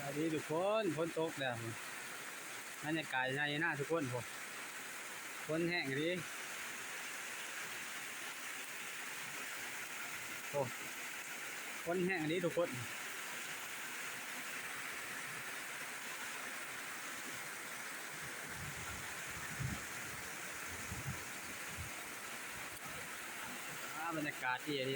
สวัสดีทุกคนฝนตกแล้วบรรยากาศในหน้าทุกคนผมฝนแห้งดีโอ้ฝนแห้งดีทุกคนบรรยากาศดีดี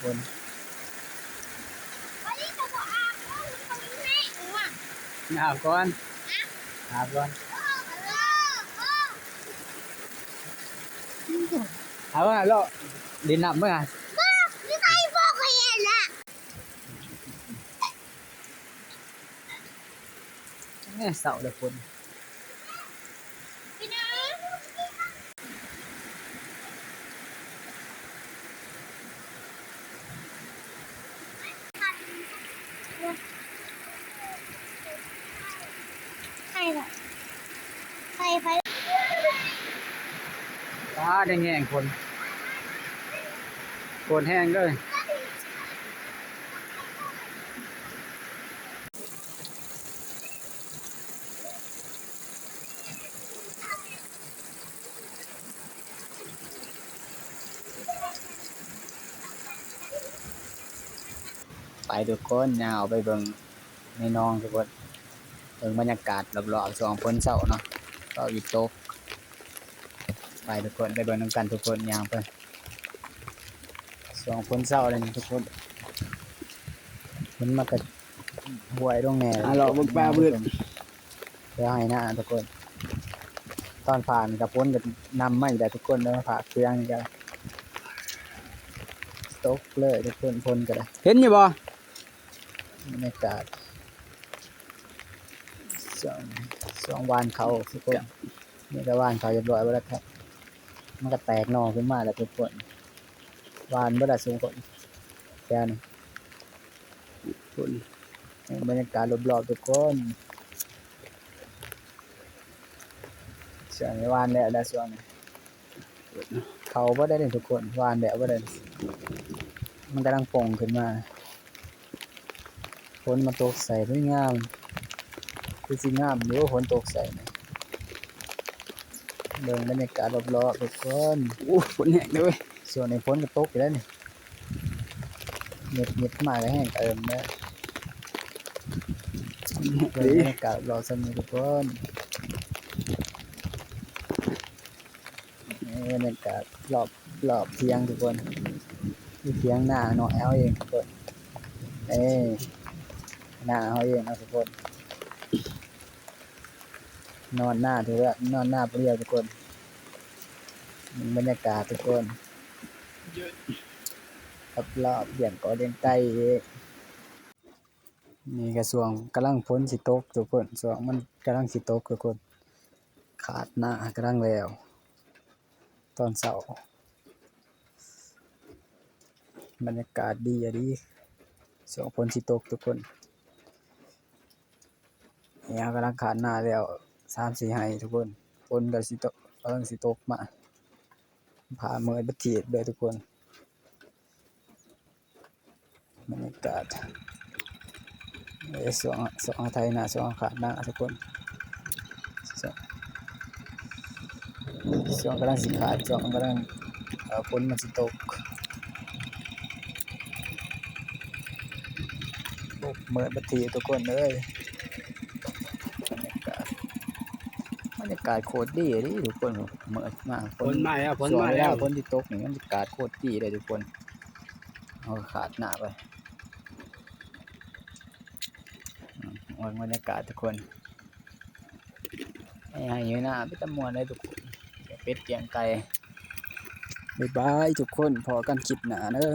ฝนอาบก่อนอาบก่อนเอาว่าเราดินน้ำเมื่อไงเนี่ยเสาเด็กฝนฟ้าแดงแห้งฝนแห้งเลยไปทุกคนยาวไปเบิ่งในน้องทุกคนเบิ่งบรรยากาศรอบๆช่วงฝนเช้าเนาะก็หยุดตกไปทุกคนไปเบิ่งน้ำกันทุกคนยาวไปช่วงฝนเช้าเลยทุกคนมันมากระหวยลงแน่เราบึกปลาบึกเดี๋ยวให้นะทุกคนตอนผ่านกับฝนกับนำไม่ได้ทุกคนเลยผ่าเครื่องกันตกเลยทุกคนฝนกันเห็นอยู่บ่บรรยากาศช่วงวานเขาทุกคนนี่ก็วานเขาเรียบร้อยแล้วครับมันก็แตกหน่อขึ้นมาแล้วทุกคนวานบ่ได้สูงคนแค่นี้คุณบรรยากาศรอบๆทุกคนช่วงนี้วานแดดได้ช่วงนี้เขาบ่ได้เลยทุกคนวานแดดบ่ได้มันกำลังป่งขึ้นมาฝนมาตกใส่ด้วยงามคือสิงามหรือว่าฝนตกใส่เนี่ยเบิ่งบรรยากาศรอบๆทุกคนฝนแห้งด้วยส่วนในฝนก็ตกอยู่แล้วนี่เงียบมาแล้วแห้งเติมเนี่ยบรรยากาศรอสนุกทุกคนบรรยากาศรอบเที่ยงทุกคนที่เที่ยงหน้าเนาะเอาเองทุกคนหน้าเอาเองนะทุกคนนอนหน้าถือว่านอนหน้าเปรี้ยวทุกคนบรรยากาศทุกคนรอบเบี่ยงก่อเลี้ยงไก่นี่กระทรวงกำลังฝนสิตกทุกคนส่วงมันกำลังสิตกทุกคนขาดหน้ากำลังแล้วตอนเช้าบรรยากาศดีอะดีส่วงฝนสิตกทุกคนเนี่ยกำลังขาดหน้าแล้ว3-4ให้ทุกคนฝนก็สิตกกำลังสิตกมาพาเมื่อยบัดเทียดเลยทุกคนบรรยากาศส่วงไทยนะส่วงขาดหน้าทุกคนส่วงกำลังสิขาดส่วงกำลังฝนมันสิตก เมิดบัดทีทุกคนเลยบรรยากาศโคตรดีเลยทุกคนเมิดมาก ฝนมาแล้วฝน ช่วง มา เว แล้ ลาว ฝนที่ตกนี่บรรยากาศโคตรดีเลยทุกคนเอาขาดหน้าไปบรรยากาศทุกคนให้อยู่หน้าไปตะมวนเลยทุกคนเป็ดเกียงไก่บ๊ายบายทุกคนพอกันคลิปหน้าเด้อ